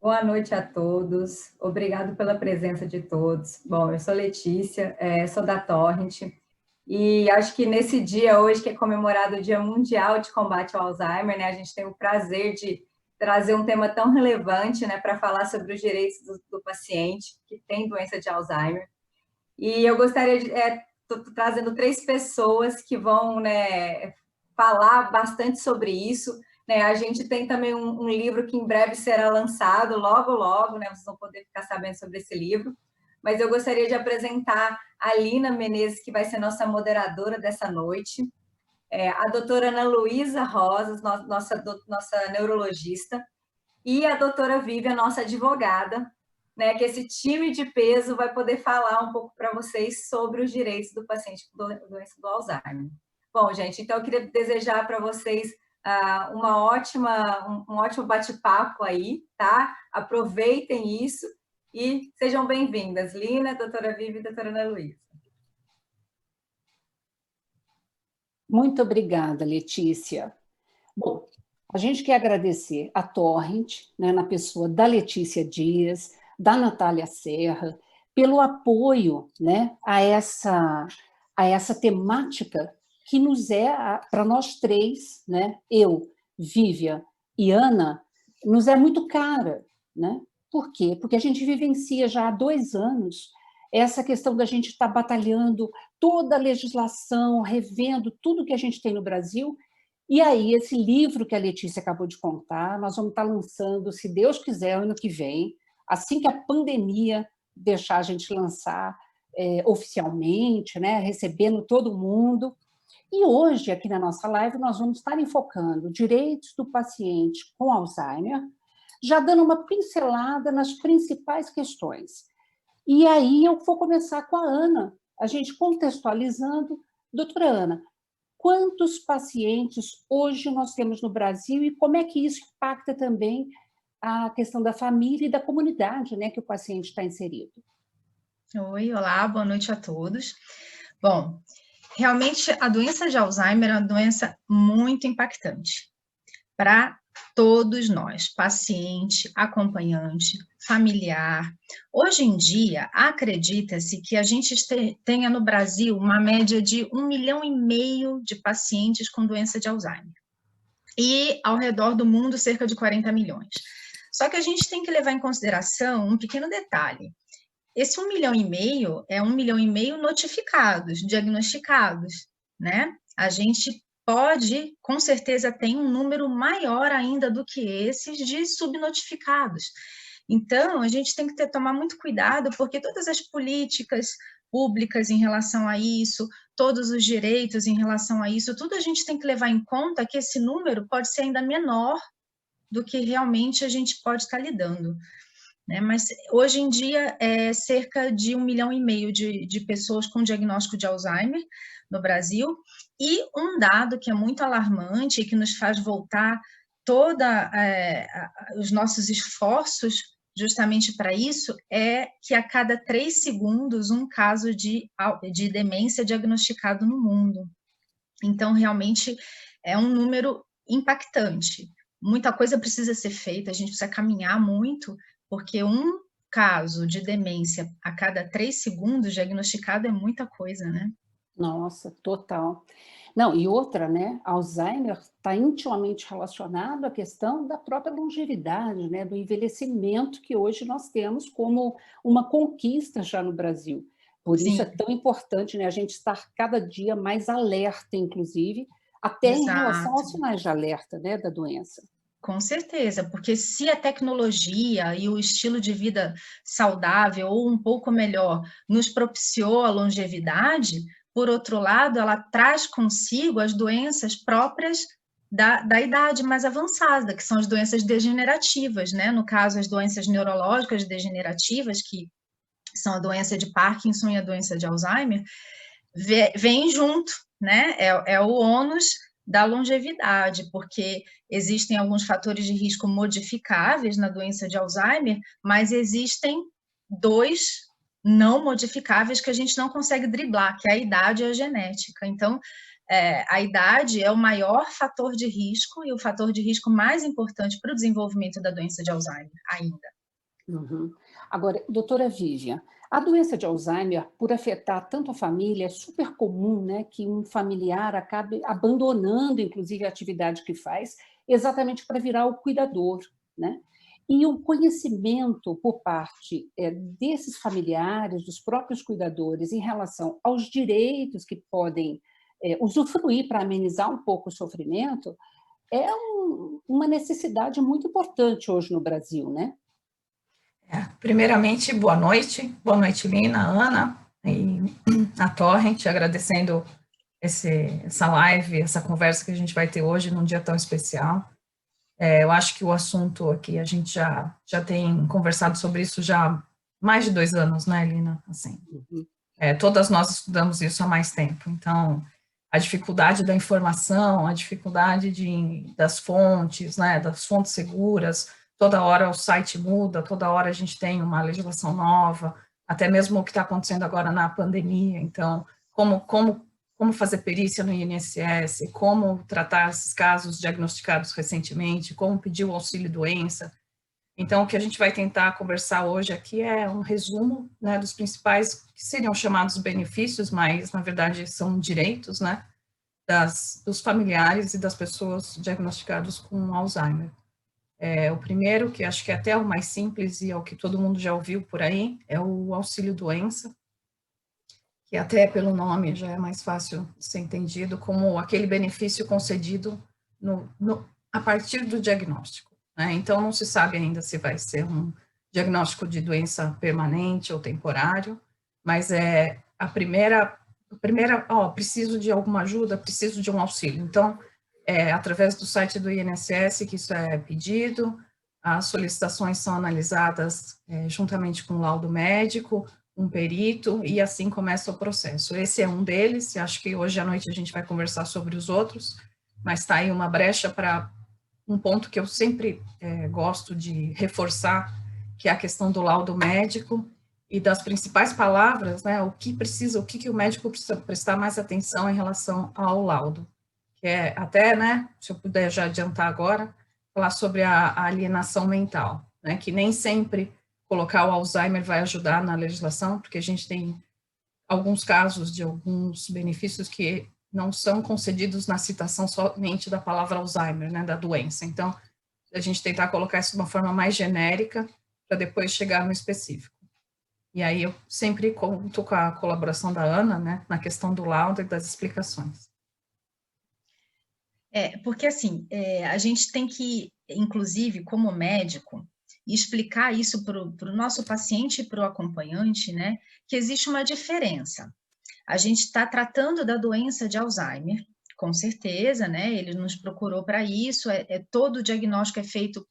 Boa noite a todos. Obrigado pela presença de todos. Bom, eu sou Letícia, sou da Torrent, e acho que nesse dia hoje, que é comemorado o Dia Mundial de Combate ao Alzheimer, né, a gente tem o prazer de trazer um tema tão relevante, né, para falar sobre os direitos do paciente que tem doença de Alzheimer. E eu gostaria de tô trazendo três pessoas que vão, né, falar bastante sobre isso. Né? A gente tem também um livro que em breve será lançado, logo, logo, né? Vocês vão poder ficar sabendo sobre esse livro. Mas eu gostaria de apresentar a Lina Menezes, que vai ser nossa moderadora dessa noite, a doutora Ana Luísa Rosas, nossa neurologista, e a doutora Vivian, nossa advogada, né, que esse time de peso vai poder falar um pouco para vocês sobre os direitos do paciente com doença do Alzheimer. Bom, gente, então eu queria desejar para vocês um ótimo bate-papo aí, tá? Aproveitem isso e sejam bem-vindas, Lina, doutora Vivi e doutora Ana Luísa. Muito obrigada, Letícia. Bom, a gente quer agradecer a Torrent, né, na pessoa da Letícia Dias, da Natália Serra, pelo apoio, né, a essa temática que nos para nós três, né, eu, Vivian e Ana, nos é muito cara. Né? Por quê? Porque a gente vivencia já há 2 anos essa questão da gente estar batalhando toda a legislação, revendo tudo que a gente tem no Brasil. E aí, esse livro que a Letícia acabou de contar, nós vamos estar lançando, se Deus quiser, ano que vem, assim que a pandemia deixar a gente lançar oficialmente, né, recebendo todo mundo. E hoje, aqui na nossa live, nós vamos estar enfocando direitos do paciente com Alzheimer, já dando uma pincelada nas principais questões. E aí eu vou começar com a Ana, a gente contextualizando. Doutora Ana, quantos pacientes hoje nós temos no Brasil e como é que isso impacta também a questão da família e da comunidade, né, que o paciente está inserido? Oi, olá, boa noite a todos. Bom, realmente a doença de Alzheimer é uma doença muito impactante para todos nós, paciente, acompanhante, familiar. Hoje em dia, acredita-se que a gente tenha no Brasil uma média de 1,5 milhão de pacientes com doença de Alzheimer. E ao redor do mundo, cerca de 40 milhões. Só que a gente tem que levar em consideração um pequeno detalhe. Esse 1,5 milhão é 1,5 milhão notificados, diagnosticados, né? A gente pode, com certeza, tem um número maior ainda do que esses de subnotificados. Então, a gente tem que tomar muito cuidado, porque todas as políticas públicas em relação a isso, todos os direitos em relação a isso, tudo a gente tem que levar em conta que esse número pode ser ainda menor do que realmente a gente pode estar lidando. Né? Mas hoje em dia é cerca de 1,5 milhão de pessoas com diagnóstico de Alzheimer no Brasil, e um dado que é muito alarmante e que nos faz voltar os nossos esforços justamente para isso é que a cada 3 segundos um caso de demência diagnosticado no mundo. Então, realmente é um número impactante. Muita coisa precisa ser feita, a gente precisa caminhar muito, porque um caso de demência a cada 3 segundos diagnosticado é muita coisa, né? Nossa, total. Não, e outra, né? Alzheimer está intimamente relacionado à questão da própria longevidade, né? Do envelhecimento que hoje nós temos como uma conquista já no Brasil. Por isso é tão importante, né? A gente estar cada dia mais alerta, inclusive, até em relação aos sinais de alerta, né? Da doença. Com certeza, porque se a tecnologia e o estilo de vida saudável, ou um pouco melhor, nos propiciou a longevidade, por outro lado, ela traz consigo as doenças próprias da idade mais avançada, que são as doenças degenerativas, né? No caso, as doenças neurológicas degenerativas, que são a doença de Parkinson e a doença de Alzheimer, vêm junto, né? É o ônus da longevidade, porque existem alguns fatores de risco modificáveis na doença de Alzheimer, mas existem 2 não modificáveis que a gente não consegue driblar, que é a idade e a genética. Então, a idade é o maior fator de risco e o fator de risco mais importante para o desenvolvimento da doença de Alzheimer ainda. Uhum. Agora, doutora Vivian, a doença de Alzheimer, por afetar tanto a família, é super comum, né, que um familiar acabe abandonando, inclusive, a atividade que faz, exatamente para virar o cuidador, né? E o conhecimento por parte desses familiares, dos próprios cuidadores, em relação aos direitos que podem usufruir para amenizar um pouco o sofrimento, é uma necessidade muito importante hoje no Brasil, né? Primeiramente, boa noite, Lina, Ana e a Torrent, agradecendo essa live, essa conversa que a gente vai ter hoje num dia tão especial. Eu acho que o assunto aqui, a gente já tem conversado sobre isso já há mais de 2 anos, né, Lina? Assim, todas nós estudamos isso há mais tempo, então a dificuldade da informação, a dificuldade das fontes, né, das fontes seguras, toda hora o site muda, toda hora a gente tem uma legislação nova, até mesmo o que está acontecendo agora na pandemia, então, como fazer perícia no INSS, como tratar esses casos diagnosticados recentemente, como pedir o auxílio-doença. Então, o que a gente vai tentar conversar hoje aqui é um resumo, né, dos principais, que seriam chamados benefícios, mas, na verdade, são direitos, né, dos familiares e das pessoas diagnosticadas com Alzheimer. O primeiro, que acho que é até o mais simples e é o que todo mundo já ouviu por aí, é o auxílio-doença, que até pelo nome já é mais fácil de ser entendido como aquele benefício concedido a partir do diagnóstico, né? Então, não se sabe ainda se vai ser um diagnóstico de doença permanente ou temporário, mas é a primeira, preciso de alguma ajuda, preciso de um auxílio. Então, através do site do INSS que isso é pedido, as solicitações são analisadas juntamente com o laudo médico, um perito, e assim começa o processo. Esse é um deles, acho que hoje à noite a gente vai conversar sobre os outros, mas está aí uma brecha para um ponto que eu sempre gosto de reforçar, que é a questão do laudo médico e das principais palavras, né, o que o médico precisa prestar mais atenção em relação ao laudo, que é até, né, se eu puder já adiantar agora, falar sobre a alienação mental, né, que nem sempre colocar o Alzheimer vai ajudar na legislação, porque a gente tem alguns casos de alguns benefícios que não são concedidos na citação somente da palavra Alzheimer, né, da doença. Então, a gente tentar colocar isso de uma forma mais genérica, para depois chegar no específico. E aí eu sempre conto com a colaboração da Ana, né, na questão do laudo e das explicações. Porque assim, a gente tem que, inclusive, como médico, explicar isso para o nosso paciente e para o acompanhante, né, que existe uma diferença. A gente está tratando da doença de Alzheimer, com certeza, né, ele nos procurou para isso, todo o diagnóstico é feito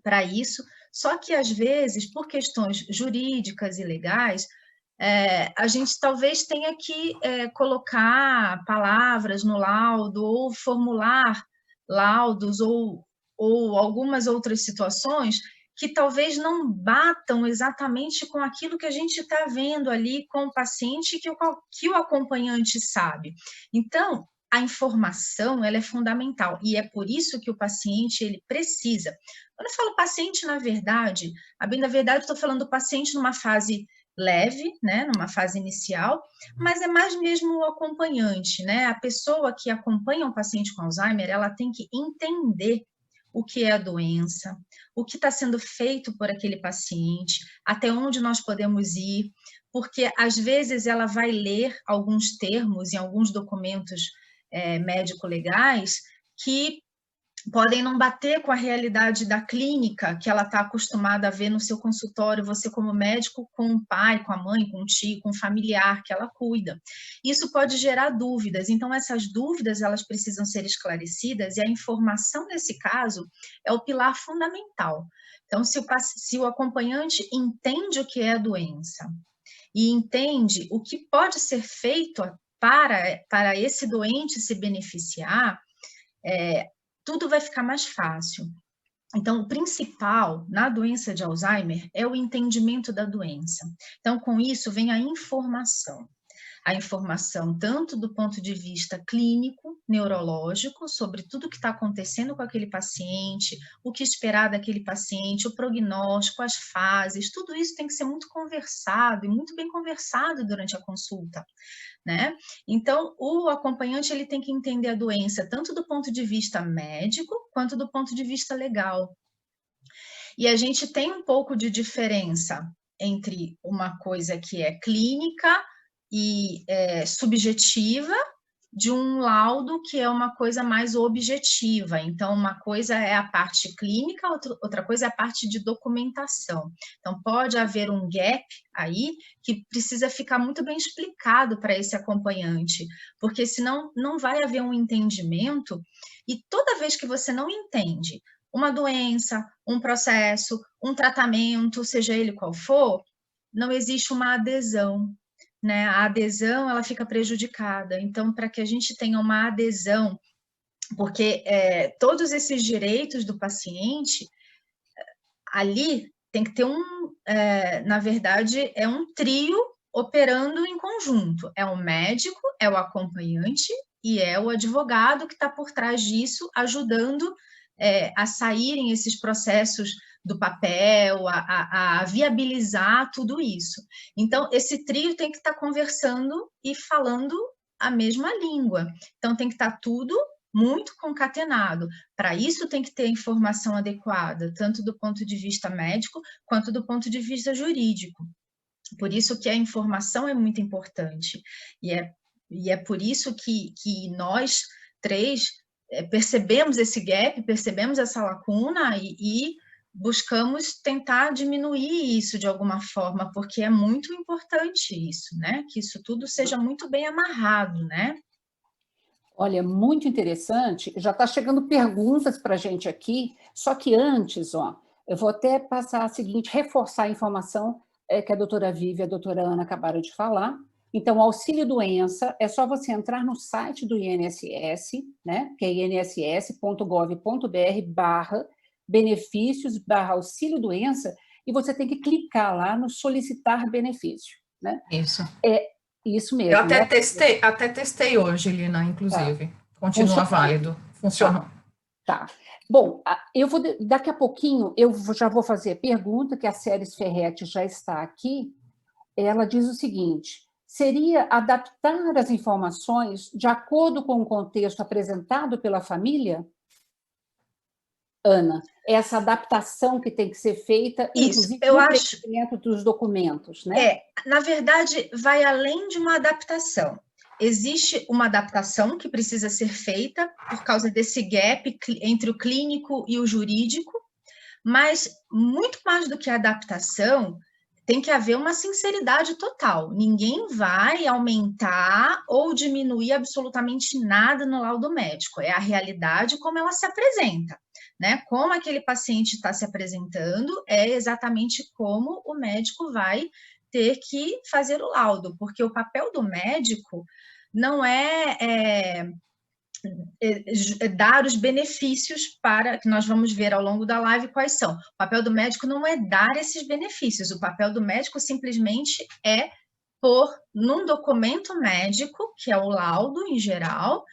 para isso, só que às vezes, por questões jurídicas e legais, a gente talvez tenha que colocar palavras no laudo ou formular laudos ou algumas outras situações que talvez não batam exatamente com aquilo que a gente está vendo ali com o paciente que o acompanhante sabe. Então, a informação ela é fundamental e é por isso que o paciente ele precisa. Quando eu falo paciente, na verdade, a bem da verdade, eu estou falando do paciente numa fase leve, né, numa fase inicial, mas é mais mesmo o acompanhante, né? A pessoa que acompanha um paciente com Alzheimer, ela tem que entender o que é a doença, o que está sendo feito por aquele paciente, até onde nós podemos ir, porque às vezes ela vai ler alguns termos em alguns documentos médico-legais que podem não bater com a realidade da clínica que ela está acostumada a ver no seu consultório, você como médico, com o pai, com a mãe, com o tio, com o familiar que ela cuida. Isso pode gerar dúvidas, então essas dúvidas elas precisam ser esclarecidas e a informação nesse caso é o pilar fundamental. Então, se o acompanhante entende o que é a doença e entende o que pode ser feito para esse doente se beneficiar, tudo vai ficar mais fácil. Então, o principal na doença de Alzheimer é o entendimento da doença. Então, com isso vem a informação. a informação tanto do ponto de vista clínico, neurológico, sobre tudo que está acontecendo com aquele paciente, o que esperar daquele paciente, o prognóstico, as fases, tudo isso tem que ser muito conversado e muito bem conversado durante a consulta, né? Então, o acompanhante ele tem que entender a doença tanto do ponto de vista médico quanto do ponto de vista legal. E a gente tem um pouco de diferença entre uma coisa que é clínica e subjetiva, de um laudo que é uma coisa mais objetiva. Então, uma coisa é a parte clínica, outra coisa é a parte de documentação. Então, pode haver um gap aí que precisa ficar muito bem explicado para esse acompanhante, porque senão não vai haver um entendimento, e toda vez que você não entende uma doença, um processo, um tratamento, seja ele qual for, não existe uma adesão, né? A adesão, ela fica prejudicada. Então, para que a gente tenha uma adesão, porque todos esses direitos do paciente, ali tem que ter na verdade, é um trio operando em conjunto. É o médico, é o acompanhante e é o advogado que está por trás disso, ajudando a saírem esses processos do papel, a viabilizar tudo isso. Então, esse trio tem que estar conversando e falando a mesma língua. Então, tem que estar tudo muito concatenado. Para isso, tem que ter informação adequada, tanto do ponto de vista médico, quanto do ponto de vista jurídico. Por isso que a informação é muito importante. E é por isso que nós três percebemos esse gap, percebemos essa lacuna e buscamos tentar diminuir isso de alguma forma, porque é muito importante isso, né? Que isso tudo seja muito bem amarrado, né? Olha, muito interessante. Já está chegando perguntas para a gente aqui, só que antes, eu vou até passar a seguinte, reforçar a informação que a doutora Vivi e a doutora Ana acabaram de falar. Então, auxílio-doença, é só você entrar no site do INSS, né, que é inss.gov.br/benefícios/auxílio-doença, e você tem que clicar lá no solicitar benefício, né? Isso. Isso mesmo. Eu até testei hoje, Lina, inclusive. Tá. Continua válido. Funcionou. Tá. Bom, daqui a pouquinho, eu já vou fazer a pergunta, que a Séries Ferretti já está aqui. Ela diz o seguinte: seria adaptar as informações de acordo com o contexto apresentado pela família? Ana, essa adaptação que tem que ser feita, inclusive no preenchimento dos documentos, né? Na verdade, vai além de uma adaptação. Existe uma adaptação que precisa ser feita por causa desse gap entre o clínico e o jurídico, mas muito mais do que a adaptação, tem que haver uma sinceridade total. Ninguém vai aumentar ou diminuir absolutamente nada no laudo médico. É a realidade como ela se apresenta, né? Como aquele paciente está se apresentando é exatamente como o médico vai ter que fazer o laudo, porque o papel do médico não é dar os benefícios para, que nós vamos ver ao longo da live quais são. O papel do médico não é dar esses benefícios, o papel do médico simplesmente é pôr num documento médico, que é o laudo em geral,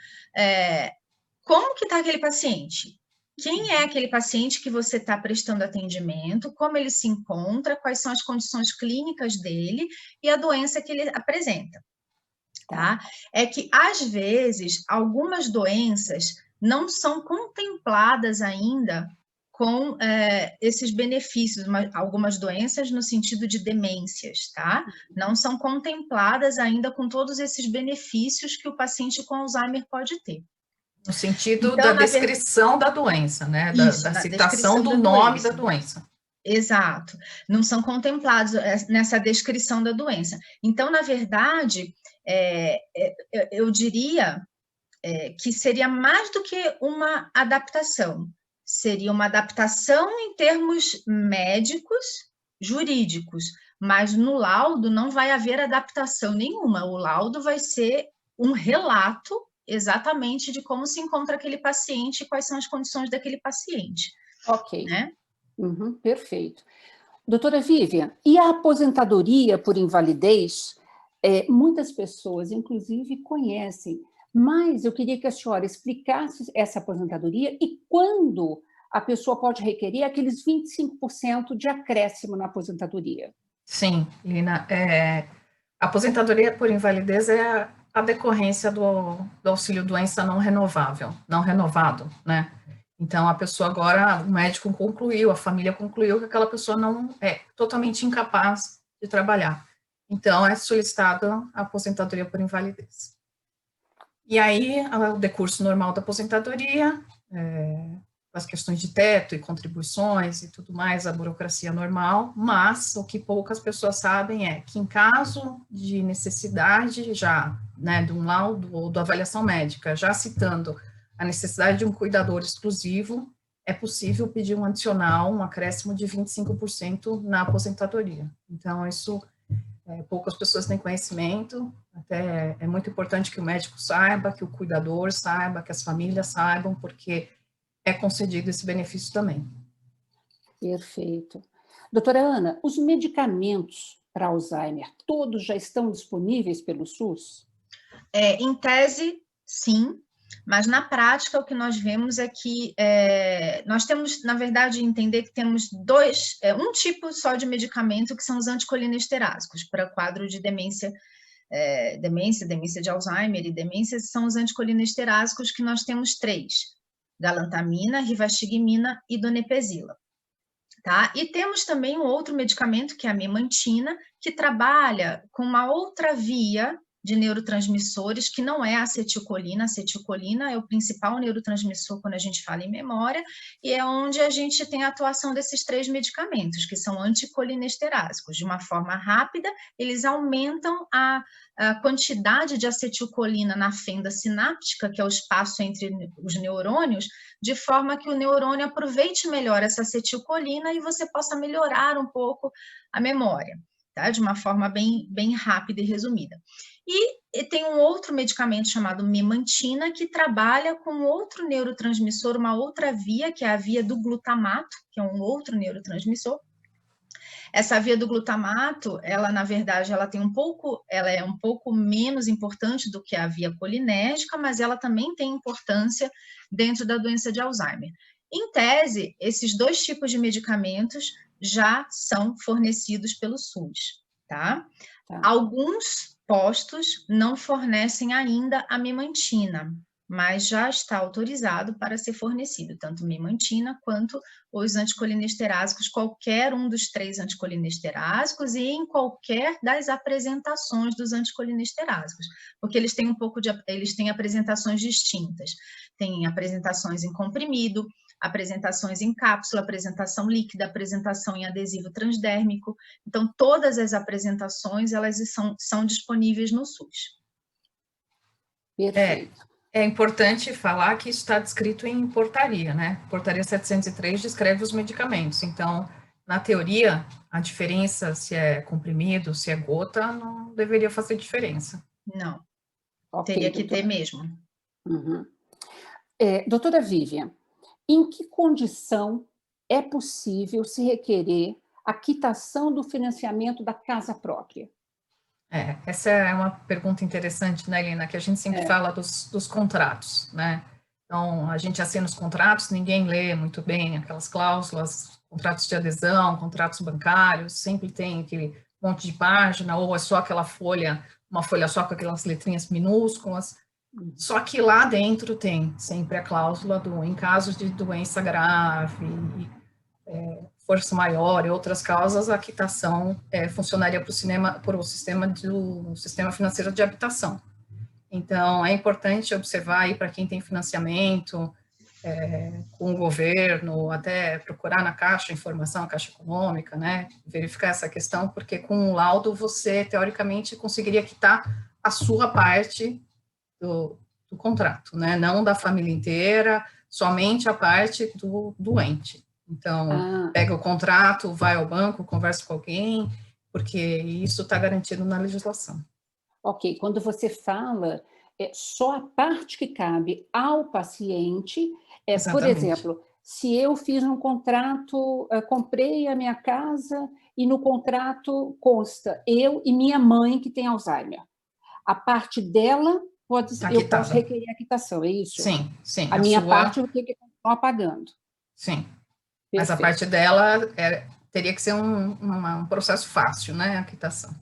como que está aquele paciente? Quem é aquele paciente que você está prestando atendimento, como ele se encontra, quais são as condições clínicas dele e a doença que ele apresenta. Tá? É que, às vezes, algumas doenças não são contempladas ainda com esses benefícios, algumas doenças no sentido de demências, tá? Não são contempladas ainda com todos esses benefícios que o paciente com Alzheimer pode ter. No sentido da descrição da doença, né? Isso, da citação do nome da doença. Exato. Não são contemplados nessa descrição da doença. Então, na verdade, eu diria que seria mais do que uma adaptação. Seria uma adaptação em termos médicos, jurídicos, mas no laudo não vai haver adaptação nenhuma. O laudo vai ser um relato exatamente de como se encontra aquele paciente e quais são as condições daquele paciente. Ok. Né? Perfeito. Doutora Vivian, e a aposentadoria por invalidez muitas pessoas, inclusive, conhecem, mas eu queria que a senhora explicasse essa aposentadoria e quando a pessoa pode requerer aqueles 25% de acréscimo na aposentadoria. Sim, Lina, a aposentadoria por invalidez é a decorrência do auxílio-doença não renovável, não renovado, né? Então, a pessoa agora, o médico concluiu, a família concluiu que aquela pessoa não é totalmente incapaz de trabalhar. Então, é solicitada a aposentadoria por invalidez. E aí, o decurso normal da aposentadoria, as questões de teto e contribuições e tudo mais, a burocracia normal, mas o que poucas pessoas sabem é que em caso de necessidade já, né, de um laudo ou da avaliação médica, já citando a necessidade de um cuidador exclusivo, é possível pedir um adicional, um acréscimo de 25% na aposentadoria. Então, isso poucas pessoas têm conhecimento, até é muito importante que o médico saiba, que o cuidador saiba, que as famílias saibam, porque é concedido esse benefício também. Perfeito. Doutora Ana, os medicamentos para Alzheimer, todos já estão disponíveis pelo SUS? Em tese, sim, mas na prática o que nós vemos é que nós temos, na verdade, entender que temos um tipo só de medicamento que são os anticolinesterásicos para quadro de demência, demência de Alzheimer e demência são os anticolinesterásicos que nós temos 3, galantamina, rivastigmina e donepezila. Tá? E temos também um outro medicamento, que é a memantina, que trabalha com uma outra via de neurotransmissores, que não é a acetilcolina. A acetilcolina é o principal neurotransmissor quando a gente fala em memória, e é onde a gente tem a atuação desses 3 medicamentos, que são anticolinesterásicos. De uma forma rápida, eles aumentam a quantidade de acetilcolina na fenda sináptica, que é o espaço entre os neurônios, de forma que o neurônio aproveite melhor essa acetilcolina e você possa melhorar um pouco a memória, tá? De uma forma bem rápida e resumida. E tem um outro medicamento chamado memantina, que trabalha com outro neurotransmissor, uma outra via, que é a via do glutamato, que é um outro neurotransmissor. Essa via do glutamato, ela, na verdade, ela é um pouco menos importante do que a via colinérgica, mas ela também tem importância dentro da doença de Alzheimer. Em tese, esses 2 tipos de medicamentos já são fornecidos pelo SUS, tá? Alguns postos não fornecem ainda a memantina, mas já está autorizado para ser fornecido, tanto memantina quanto os anticolinesterásicos, qualquer um dos 3 anticolinesterásicos e em qualquer das apresentações dos anticolinesterásicos, porque eles têm eles têm apresentações distintas. Tem apresentações em comprimido, apresentações em cápsula, apresentação líquida, apresentação em adesivo transdérmico. Então, todas as apresentações, elas são disponíveis no SUS. Perfeito. É importante falar que isso está descrito em portaria, né? Portaria 703 descreve os medicamentos. Então, na teoria, a diferença se é comprimido, se é gota, não deveria fazer diferença. Não. Okay, teria que ter mesmo. Uhum. Doutora Vivian, em que condição é possível se requerer a quitação do financiamento da casa própria? Essa é uma pergunta interessante, né, Helena, que a gente sempre fala dos contratos, né? Então, a gente assina os contratos, ninguém lê muito bem aquelas cláusulas, contratos de adesão, contratos bancários, sempre tem aquele monte de página, ou é só aquela folha, uma folha só com aquelas letrinhas minúsculas. Só que lá dentro tem sempre a cláusula em casos de doença grave, força maior e outras causas, a quitação funcionaria para o sistema financeiro de habitação. Então, é importante observar aí para quem tem financiamento com o governo, até procurar na Caixa informação, a Caixa Econômica, né, verificar essa questão, porque com o laudo você, teoricamente, conseguiria quitar a sua parte do contrato, né, não da família inteira, somente a parte do doente. Então, pega o contrato, vai ao banco, conversa com alguém, porque isso está garantido na legislação. Ok, quando você fala, só a parte que cabe ao paciente, por exemplo, se eu fiz um contrato, comprei a minha casa e no contrato consta eu e minha mãe que tem Alzheimer. A parte dela, eu posso requerer a quitação, é isso? Sim, sim. A minha parte eu tenho que continuar pagando. Sim. Perfeito. Mas a parte dela teria que ser um processo fácil, né, a quitação.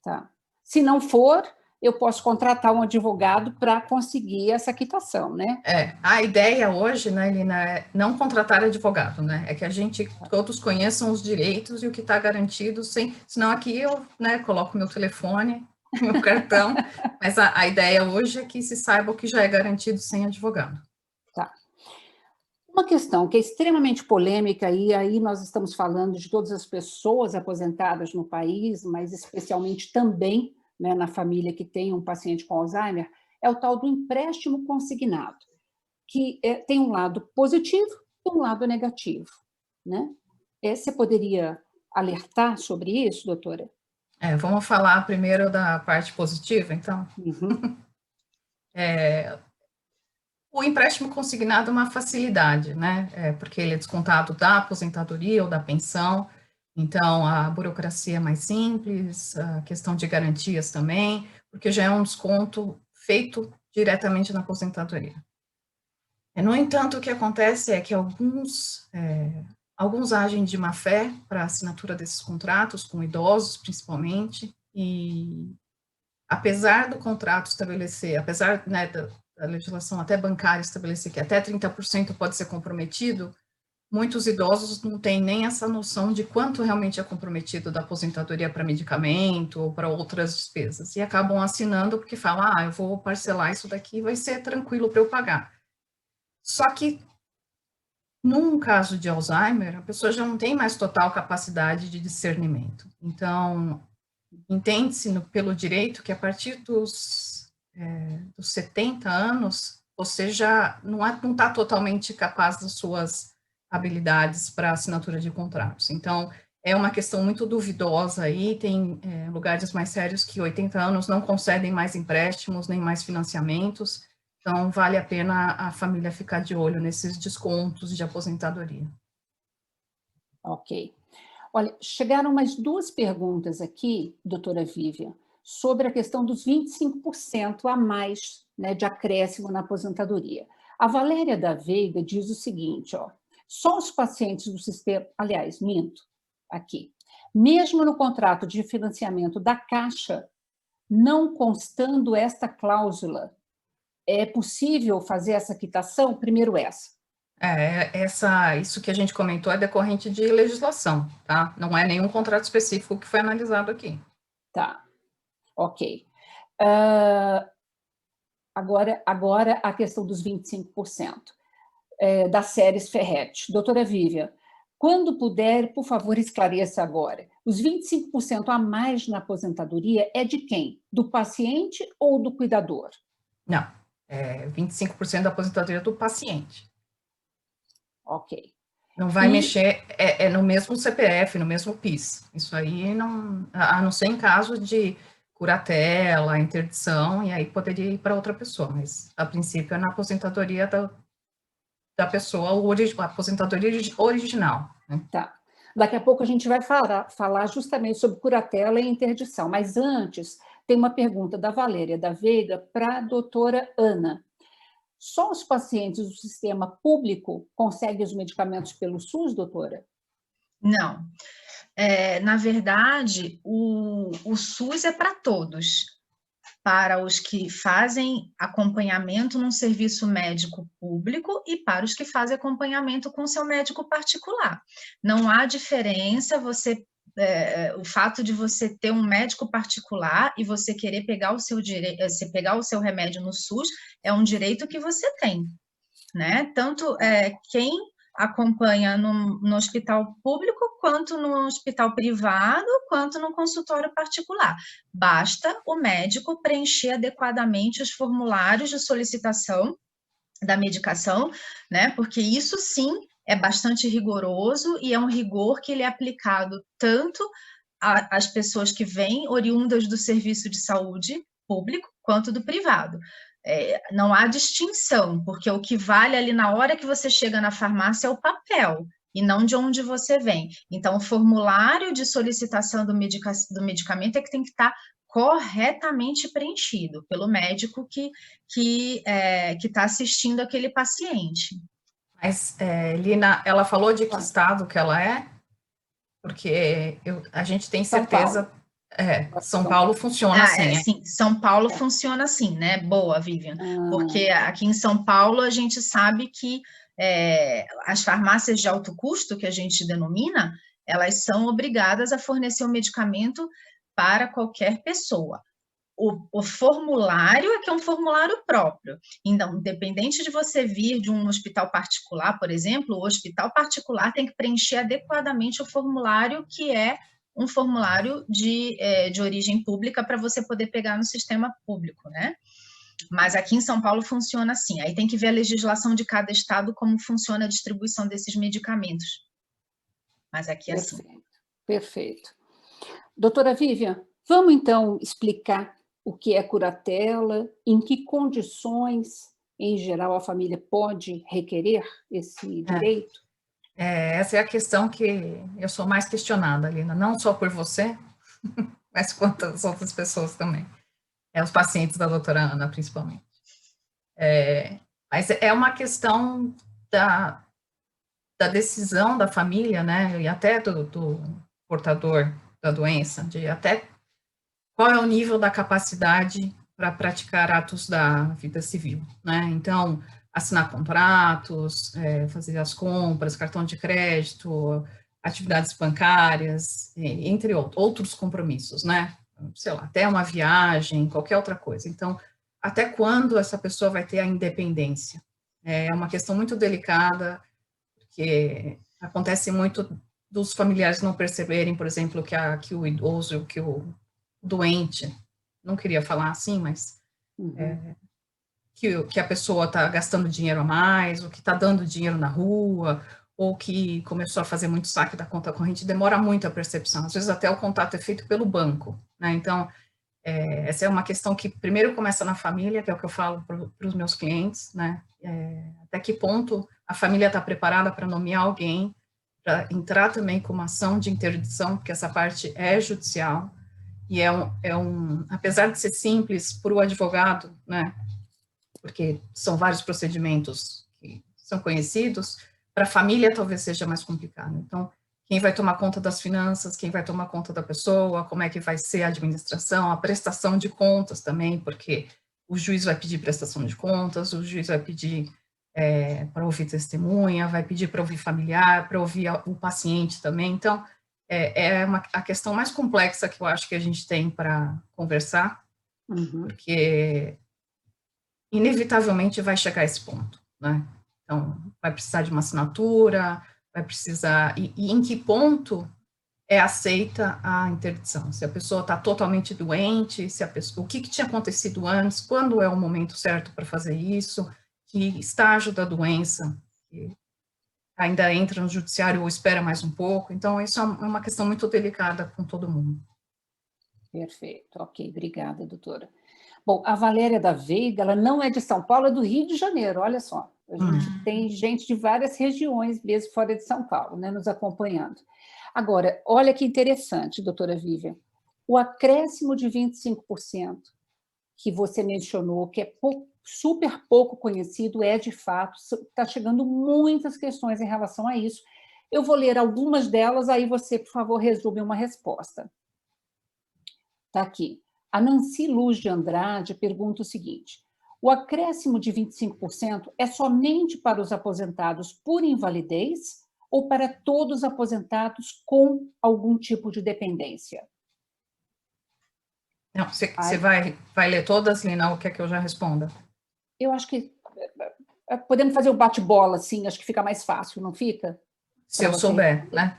Tá. Se não for, eu posso contratar um advogado para conseguir essa quitação, né? A ideia hoje, né, Lina, é não contratar advogado, né? É que a gente todos conheçam os direitos e o que está garantido, senão aqui eu, né, coloco meu telefone, meu cartão, mas a ideia hoje é que se saiba o que já é garantido sem advogado. Tá. Uma questão que é extremamente polêmica, e aí nós estamos falando de todas as pessoas aposentadas no país, mas especialmente também, né, na família que tem um paciente com Alzheimer, é o tal do empréstimo consignado, que tem um lado positivo e um lado negativo, né? Você poderia alertar sobre isso, doutora? Vamos falar primeiro da parte positiva, então? Uhum. O empréstimo consignado é uma facilidade, né? Porque ele é descontado da aposentadoria ou da pensão, então a burocracia é mais simples, a questão de garantias também, porque já é um desconto feito diretamente na aposentadoria. No entanto, o que acontece é que alguns agem de má fé para a assinatura desses contratos, com idosos principalmente, e apesar do contrato estabelecer, apesar, né, da legislação até bancária estabelecer que até 30% pode ser comprometido, muitos idosos não têm nem essa noção de quanto realmente é comprometido da aposentadoria para medicamento ou para outras despesas, e acabam assinando porque falam, eu vou parcelar isso daqui, vai ser tranquilo para eu pagar. Só que, num caso de Alzheimer, a pessoa já não tem mais total capacidade de discernimento. Então, entende-se pelo direito que a partir dos 70 anos, você já não está totalmente capaz das suas habilidades para assinatura de contratos. Então, é uma questão muito duvidosa aí, tem lugares mais sérios que 80 anos não concedem mais empréstimos, nem mais financiamentos, então vale a pena a família ficar de olho nesses descontos de aposentadoria. Ok. Olha, chegaram mais 2 perguntas aqui, doutora Vivian, sobre a questão dos 25% a mais, né, de acréscimo na aposentadoria. A Valéria da Veiga diz o seguinte, só os pacientes do sistema, aliás, minto, aqui, mesmo no contrato de financiamento da Caixa, não constando esta cláusula, é possível fazer essa quitação? Primeiro essa. Isso que a gente comentou é decorrente de legislação, tá? Não é nenhum contrato específico que foi analisado aqui. Tá, ok. Agora a questão dos 25%, das séries Ferretti. Doutora Vivian, quando puder, por favor, esclareça agora. Os 25% a mais na aposentadoria é de quem? Do paciente ou do cuidador? Não, 25% da aposentadoria do paciente. Ok. Não vai mexer, no mesmo CPF, no mesmo PIS. Isso aí, não, a não ser em caso de curatela, interdição, e aí poderia ir para outra pessoa, mas a princípio é na aposentadoria da pessoa, a aposentadoria original. Né? Tá. Daqui a pouco a gente vai falar justamente sobre curatela e interdição, mas antes tem uma pergunta da Valéria da Veiga para a doutora Ana. Só os pacientes do sistema público conseguem os medicamentos pelo SUS, doutora? Não. Na verdade, o SUS é para todos, para os que fazem acompanhamento num serviço médico público e para os que fazem acompanhamento com seu médico particular. Não há diferença, o fato de você ter um médico particular e você querer pegar o seu remédio no SUS é um direito que você tem, né? Tanto quem acompanha no hospital público, quanto no hospital privado, quanto no consultório particular. Basta o médico preencher adequadamente os formulários de solicitação da medicação, né? Porque isso sim é bastante rigoroso e é um rigor que ele é aplicado tanto às pessoas que vêm oriundas do serviço de saúde público quanto do privado. Não há distinção, porque o que vale ali na hora que você chega na farmácia é o papel, e não de onde você vem. Então, o formulário de solicitação do medicamento é que tem que estar corretamente preenchido pelo médico que está assistindo aquele paciente. Mas, Lina, ela falou de que estado que ela é? Porque a gente tem certeza... São Paulo funciona assim. Sim, São Paulo funciona assim, né? Boa, Vivian. Porque aqui em São Paulo a gente sabe que as farmácias de alto custo, que a gente denomina, elas são obrigadas a fornecer o medicamento para qualquer pessoa. O formulário é que é um formulário próprio. Então, independente de você vir de um hospital particular, por exemplo, o hospital particular tem que preencher adequadamente o formulário, que é um formulário de origem pública para você poder pegar no sistema público, né? Mas aqui em São Paulo funciona assim. Aí tem que ver a legislação de cada estado, como funciona a distribuição desses medicamentos. Mas aqui é assim. Perfeito. Doutora Vivian, vamos então explicar o que é curatela, em que condições, em geral, a família pode requerer esse direito? Essa é a questão que eu sou mais questionada, Lina, não só por você, mas quantas outras pessoas também. Os pacientes da doutora Ana, principalmente. Mas é uma questão da decisão da família, né, e até do portador da doença, de até qual é o nível da capacidade para praticar atos da vida civil, né? Então, assinar contratos, fazer as compras, cartão de crédito, atividades bancárias, entre outros compromissos, né? Sei lá, até uma viagem, qualquer outra coisa. Então, até quando essa pessoa vai ter a independência? É uma questão muito delicada, porque acontece muito dos familiares não perceberem, por exemplo, que o idoso, que o doente, não queria falar assim, mas que a pessoa está gastando dinheiro a mais, ou que está dando dinheiro na rua, ou que começou a fazer muito saque da conta corrente, demora muito a percepção. Às vezes até o contato é feito pelo banco, né? Então, essa é uma questão que primeiro começa na família, que é o que eu falo para os meus clientes, né? Até que ponto a família está preparada para nomear alguém, para entrar também com uma ação de interdição, porque essa parte é judicial, e apesar de ser simples para o advogado, né, porque são vários procedimentos que são conhecidos, para a família talvez seja mais complicado. Então, quem vai tomar conta das finanças, quem vai tomar conta da pessoa, como é que vai ser a administração, a prestação de contas também, porque o juiz vai pedir prestação de contas, o juiz vai pedir para ouvir testemunha, vai pedir para ouvir familiar, para ouvir o paciente também. Então, a questão mais complexa que eu acho que a gente tem para conversar, porque inevitavelmente vai chegar a esse ponto, né? Então, vai precisar de uma assinatura, vai precisar... E em que ponto é aceita a interdição? Se a pessoa está totalmente doente, o que tinha acontecido antes, quando é o momento certo para fazer isso, que estágio da doença, que ainda entra no judiciário ou espera mais um pouco. Então, isso é uma questão muito delicada com todo mundo. Perfeito, ok, obrigada, doutora. Bom, a Valéria da Veiga, ela não é de São Paulo, é do Rio de Janeiro, olha só. A gente tem gente de várias regiões, mesmo fora de São Paulo, né, nos acompanhando. Agora, olha que interessante, doutora Vivian, o acréscimo de 25% que você mencionou, que é super pouco conhecido, de fato, está chegando muitas questões em relação a isso. Eu vou ler algumas delas, aí você, por favor, resume uma resposta. Está aqui. A Nancy Luz de Andrade pergunta o seguinte: o acréscimo de 25% é somente para os aposentados por invalidez ou para todos os aposentados com algum tipo de dependência? Não, você vai ler todas, Lina, ou quer que eu já responda? Eu acho que podemos fazer o bate-bola, assim, acho que fica mais fácil, não fica? Se eu souber, né?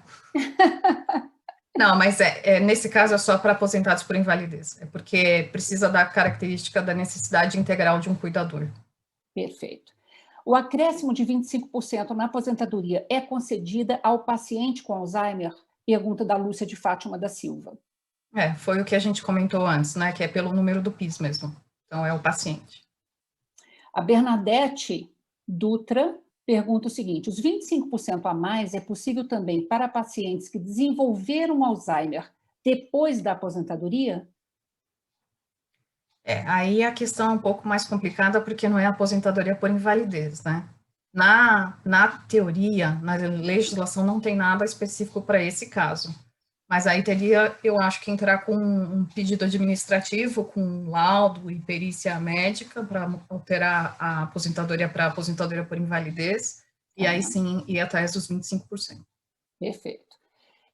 Não, mas nesse caso é só para aposentados por invalidez, é porque precisa da característica da necessidade integral de um cuidador. Perfeito. O acréscimo de 25% na aposentadoria é concedida ao paciente com Alzheimer? Pergunta da Lúcia de Fátima da Silva. Foi o que a gente comentou antes, né, que é pelo número do PIS mesmo, então é o paciente. A Bernadette Dutra pergunta o seguinte: os 25% a mais é possível também para pacientes que desenvolveram Alzheimer depois da aposentadoria? Aí a questão é um pouco mais complicada, porque não é aposentadoria por invalidez, né? Na teoria, na legislação, não tem nada específico para esse caso. Mas aí teria, eu acho, que entrar com um pedido administrativo, com laudo e perícia médica para alterar a aposentadoria para aposentadoria por invalidez, e aí sim ir atrás dos 25%. Perfeito.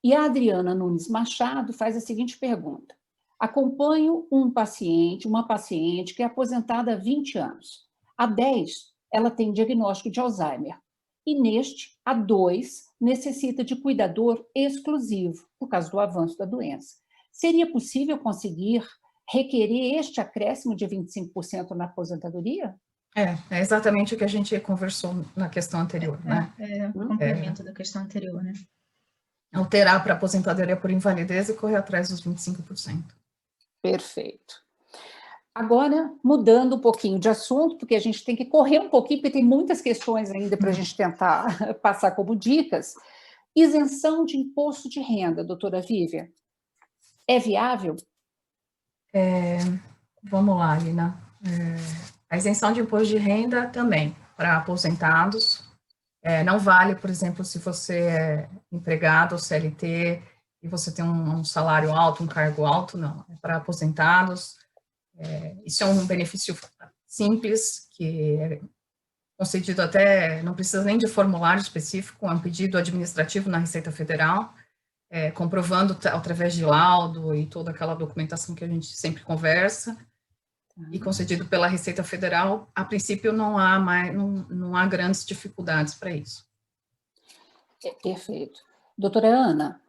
E a Adriana Nunes Machado faz a seguinte pergunta: acompanho uma paciente que é aposentada há 20 anos. Há 10, ela tem diagnóstico de Alzheimer. E neste, há 2, necessita de cuidador exclusivo, por causa do avanço da doença. Seria possível conseguir requerer este acréscimo de 25% na aposentadoria? É exatamente o que a gente conversou na questão anterior, né? Complemento da questão anterior, né? Alterar para aposentadoria por invalidez e correr atrás dos 25%. Perfeito. Agora, mudando um pouquinho de assunto, porque a gente tem que correr um pouquinho, porque tem muitas questões ainda para a gente tentar passar como dicas. Isenção de imposto de renda, doutora Vívia, é viável? Vamos lá, Lina. A isenção de imposto de renda também, para aposentados. Não vale, por exemplo, se você é empregado ou CLT e você tem um salário alto, um cargo alto, não. É para aposentados. Isso é um benefício simples, que é concedido até, não precisa nem de formulário específico, é um pedido administrativo na Receita Federal, comprovando através de laudo e toda aquela documentação que a gente sempre conversa, e concedido pela Receita Federal. A princípio não há grandes dificuldades para isso. Perfeito. Doutora Ana,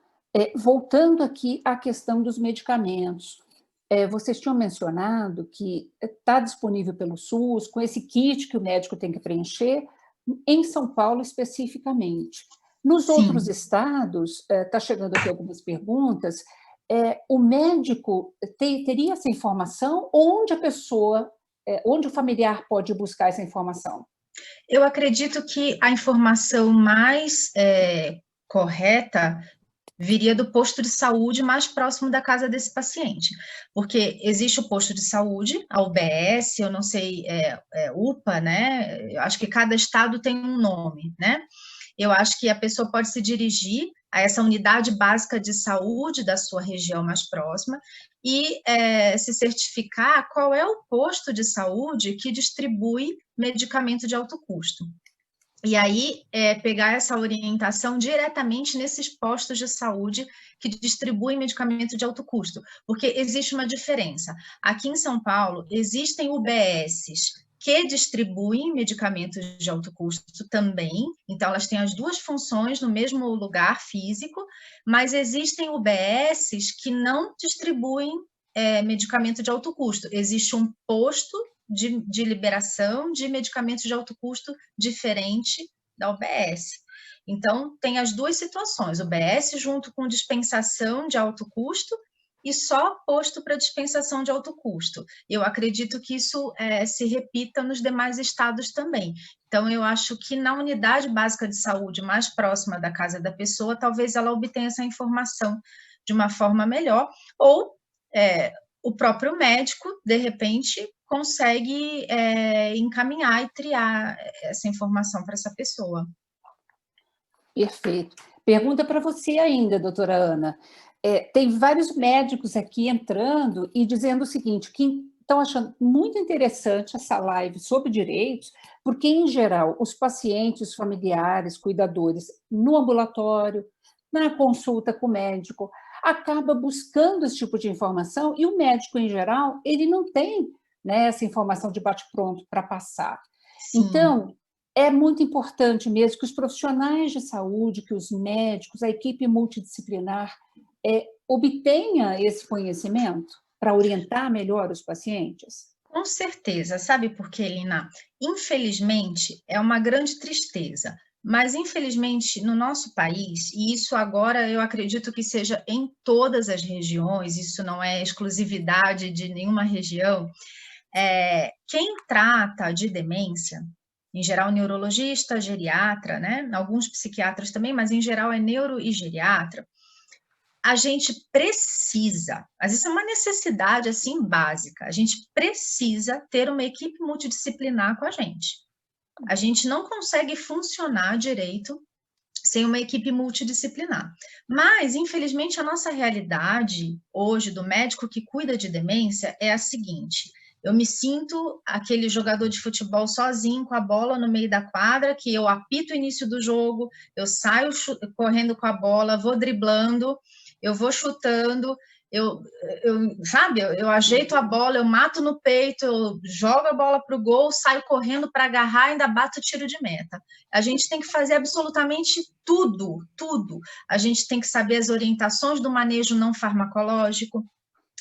voltando aqui à questão dos medicamentos, vocês tinham mencionado que está disponível pelo SUS, com esse kit que o médico tem que preencher, em São Paulo especificamente. Nos outros estados, está chegando aqui algumas perguntas, o médico teria essa informação, ou onde o familiar pode buscar essa informação? Eu acredito que a informação mais correta viria do posto de saúde mais próximo da casa desse paciente, porque existe o posto de saúde, a UBS, eu não sei, UPA, né? Eu acho que cada estado tem um nome, né? Eu acho que a pessoa pode se dirigir a essa unidade básica de saúde da sua região mais próxima e se certificar qual é o posto de saúde que distribui medicamento de alto custo. E aí, pegar essa orientação diretamente nesses postos de saúde que distribuem medicamento de alto custo, porque existe uma diferença. Aqui em São Paulo, existem UBSs que distribuem medicamentos de alto custo também, então elas têm as duas funções no mesmo lugar físico, mas existem UBSs que não distribuem medicamento de alto custo. Existe um posto de liberação de medicamentos de alto custo diferente da UBS. Então, tem as duas situações, UBS junto com dispensação de alto custo e só posto para dispensação de alto custo. Eu acredito que isso se repita nos demais estados também. Então, eu acho que na unidade básica de saúde mais próxima da casa da pessoa, talvez ela obtenha essa informação de uma forma melhor, ou o próprio médico, de repente, consegue encaminhar e triar essa informação para essa pessoa. Perfeito. Pergunta para você ainda, doutora Ana. Tem vários médicos aqui entrando e dizendo o seguinte, que estão achando muito interessante essa live sobre direitos, porque, em geral, os pacientes, os familiares, cuidadores, no ambulatório, na consulta com o médico, acaba buscando esse tipo de informação e o médico, em geral, ele não tem, né, essa informação de bate-pronto para passar. Sim. Então, é muito importante mesmo que os profissionais de saúde, que os médicos, a equipe multidisciplinar, obtenha esse conhecimento para orientar melhor os pacientes? Com certeza. Sabe por quê, Lina? Infelizmente, é uma grande tristeza, mas infelizmente no nosso país, e isso agora eu acredito que seja em todas as regiões, isso não é exclusividade de nenhuma região, quem trata de demência, Em geral, neurologista, geriatra, né? Alguns psiquiatras também, mas em geral é neuro e geriatra. A gente precisa, mas isso é uma necessidade assim básica, a gente precisa ter uma equipe multidisciplinar com a gente. A gente não consegue funcionar direito sem uma equipe multidisciplinar. Mas, infelizmente, a nossa realidade hoje do médico que cuida de demência é a seguinte: eu me sinto aquele jogador de futebol sozinho com a bola no meio da quadra, que eu apito o início do jogo, eu saio correndo com a bola, vou driblando, eu vou chutando, sabe, eu ajeito a bola, eu mato no peito, eu jogo a bola para o gol, saio correndo para agarrar e ainda bato o tiro de meta. A gente tem que fazer absolutamente tudo, tudo. A gente tem que saber as orientações do manejo não farmacológico,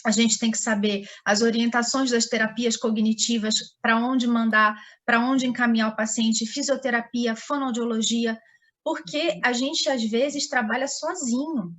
a gente tem que saber as orientações das terapias cognitivas, para onde mandar, para onde encaminhar o paciente, fisioterapia, fonoaudiologia, porque a gente às vezes trabalha sozinho.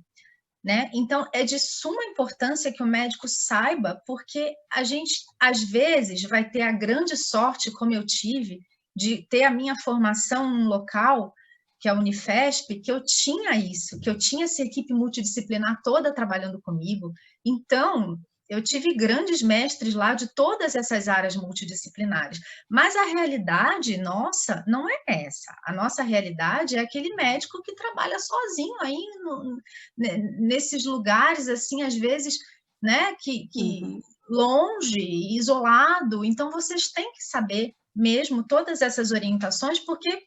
Né? Então, é de suma importância que o médico saiba, porque a gente, às vezes, vai ter a grande sorte, como eu tive, de ter a minha formação num local, que é a Unifesp, que eu tinha isso, que eu tinha essa equipe multidisciplinar toda trabalhando comigo. Então, eu tive grandes mestres lá de todas essas áreas multidisciplinares. Mas a realidade nossa não é essa. A nossa realidade é aquele médico que trabalha sozinho aí nesses lugares, assim, às vezes, né, que longe, isolado. Então, vocês têm que saber mesmo todas essas orientações, porque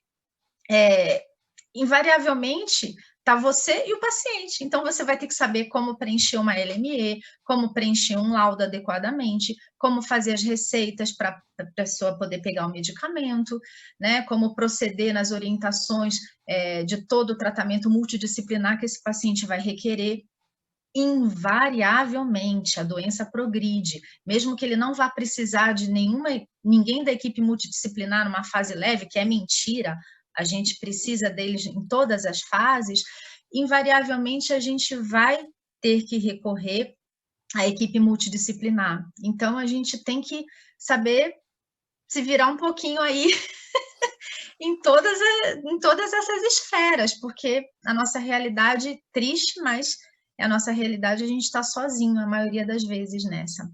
invariavelmente está você e o paciente. Então, você vai ter que saber como preencher uma LME, como preencher um laudo adequadamente, como fazer as receitas para a pessoa poder pegar o medicamento, né? Como proceder nas orientações de todo o tratamento multidisciplinar que esse paciente vai requerer. Invariavelmente, a doença progride, mesmo que ele não vá precisar de ninguém da equipe multidisciplinar numa fase leve, que é mentira, a gente precisa deles em todas as fases, invariavelmente a gente vai ter que recorrer à equipe multidisciplinar. Então, a gente tem que saber se virar um pouquinho aí em todas essas esferas, porque a nossa realidade triste, mas é a nossa realidade, a gente está sozinho a maioria das vezes nessa.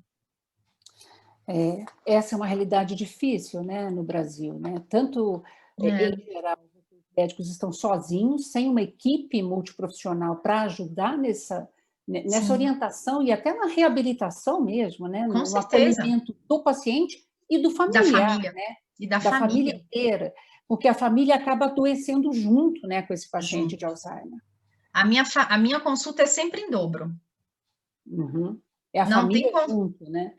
Essa é uma realidade difícil, né, no Brasil, né? Tanto em geral, os médicos estão sozinhos, sem uma equipe multiprofissional para ajudar nessa orientação e até na reabilitação mesmo, né? No acolhimento do paciente e do familiar, da família, né? E da família inteira, porque a família acaba adoecendo junto, né, com esse paciente de Alzheimer. A minha consulta é sempre em dobro. É a família junto, né?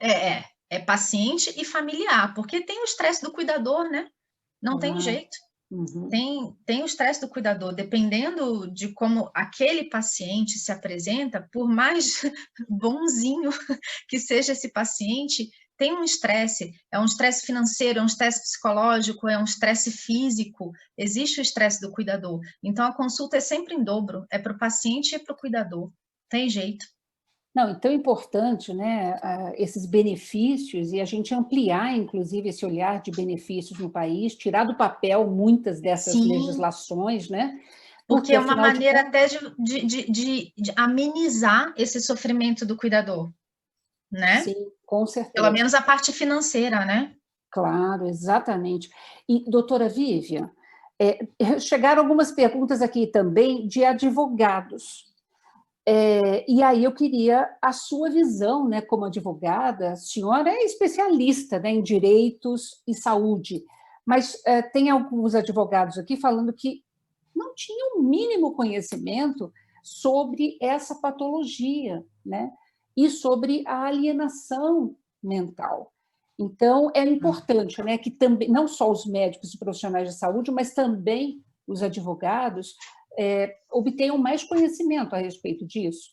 É paciente e familiar, porque tem o estresse do cuidador, né? Não tem jeito. Tem o estresse do cuidador, dependendo de como aquele paciente se apresenta, por mais bonzinho que seja esse paciente, tem um estresse, é um estresse financeiro, é um estresse psicológico, é um estresse físico, existe o estresse do cuidador. Então, a consulta é sempre em dobro, é para o paciente e para o cuidador, tem jeito. Não, então é importante, né, esses benefícios e a gente ampliar, inclusive, esse olhar de benefícios no país, tirar do papel muitas dessas legislações, né? Porque é uma maneira até de amenizar esse sofrimento do cuidador, né? Sim, com certeza. Pelo menos a parte financeira, né? Claro, exatamente. E, doutora Vivian, chegaram algumas perguntas aqui também de advogados. E aí eu queria a sua visão, né, como advogada. A senhora é especialista, né, em direitos e saúde, mas tem alguns advogados aqui falando que não tinham o mínimo conhecimento sobre essa patologia, né, e sobre a alienação mental. Então, é importante, né, que também, não só os médicos e profissionais de saúde, mas também os advogados obtenham mais conhecimento a respeito disso.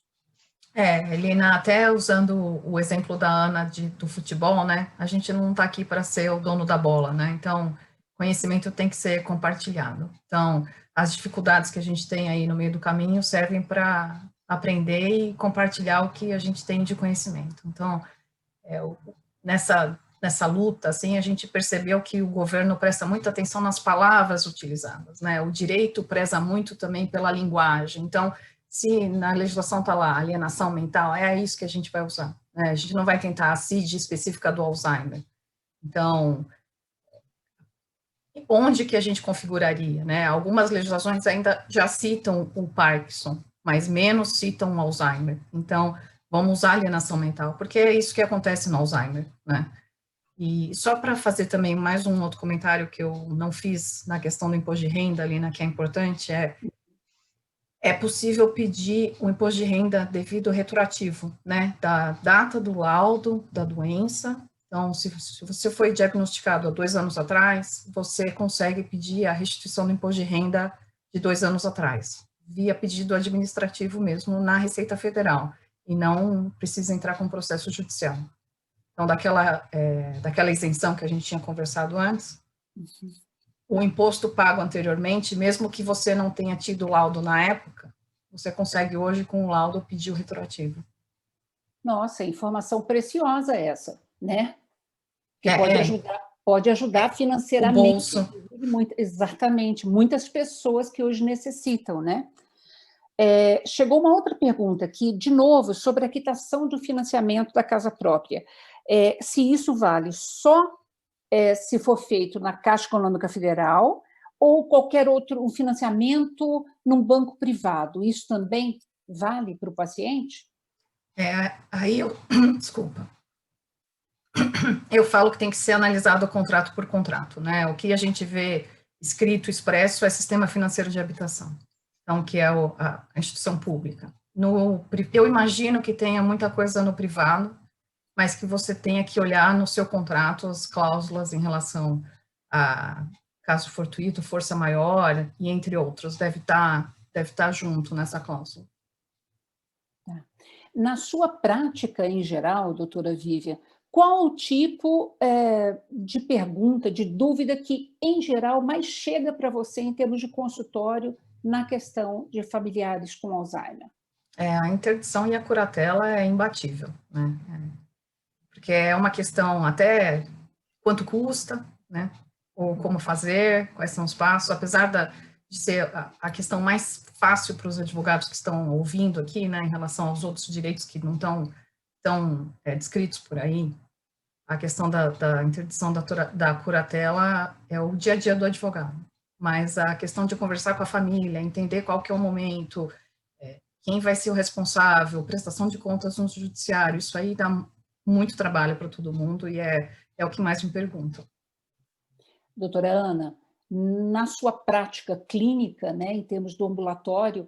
Helena, até usando o exemplo da Ana do futebol, né, a gente não está aqui para ser o dono da bola, né, então conhecimento tem que ser compartilhado. Então, as dificuldades que a gente tem aí no meio do caminho servem para aprender e compartilhar o que a gente tem de conhecimento. Então, nessa luta, assim, a gente percebeu que o governo presta muita atenção nas palavras utilizadas, né? O direito preza muito também pela linguagem. Então, se na legislação está lá, alienação mental, é isso que a gente vai usar, né? A gente não vai tentar a CID específica do Alzheimer. Então, onde que a gente configuraria, né? Algumas legislações ainda já citam o Parkinson, mas menos citam o Alzheimer. Então, vamos usar alienação mental, porque é isso que acontece no Alzheimer, né? E só para fazer também mais um outro comentário que eu não fiz na questão do imposto de renda ali, né, que é importante, é possível pedir o imposto de renda devido retroativo, né, da data do laudo da doença. Então, se você foi diagnosticado há 2 anos atrás, você consegue pedir a restituição do imposto de renda de 2 anos atrás, via pedido administrativo mesmo na Receita Federal, e não precisa entrar com processo judicial. Então, daquela isenção que a gente tinha conversado antes, o imposto pago anteriormente, mesmo que você não tenha tido laudo na época, você consegue hoje, com o laudo, pedir o retroativo. Nossa, informação preciosa essa, né? Que pode ajudar financeiramente. O bolso. Exatamente, muitas pessoas que hoje necessitam, né? Chegou uma outra pergunta aqui, de novo, sobre a quitação do financiamento da casa própria. Se isso vale só se for feito na Caixa Econômica Federal ou qualquer outro, um financiamento num banco privado, isso também vale para o paciente? Desculpa. Eu falo que tem que ser analisado contrato por contrato, né? O que a gente vê escrito, expresso, é sistema financeiro de habitação, então, que é a instituição pública. Eu imagino que tenha muita coisa no privado, mas que você tenha que olhar no seu contrato as cláusulas em relação a caso fortuito, força maior, e entre outros, deve estar junto nessa cláusula. Na sua prática em geral, doutora Vivian, qual o tipo de pergunta, de dúvida que, em geral, mais chega para você em termos de consultório na questão de familiares com Alzheimer? A interdição e a curatela é imbatível, né? Porque é uma questão até quanto custa, né? Ou como fazer, quais são os passos, apesar de ser a questão mais fácil para os advogados que estão ouvindo aqui, né, em relação aos outros direitos que não estão descritos por aí, a questão da interdição da curatela é o dia a dia do advogado, mas a questão de conversar com a família, entender qual que é o momento, quem vai ser o responsável, prestação de contas no judiciário, isso aí dá muito trabalho para todo mundo e é o que mais me perguntam. Doutora Ana, na sua prática clínica, né, em termos do ambulatório,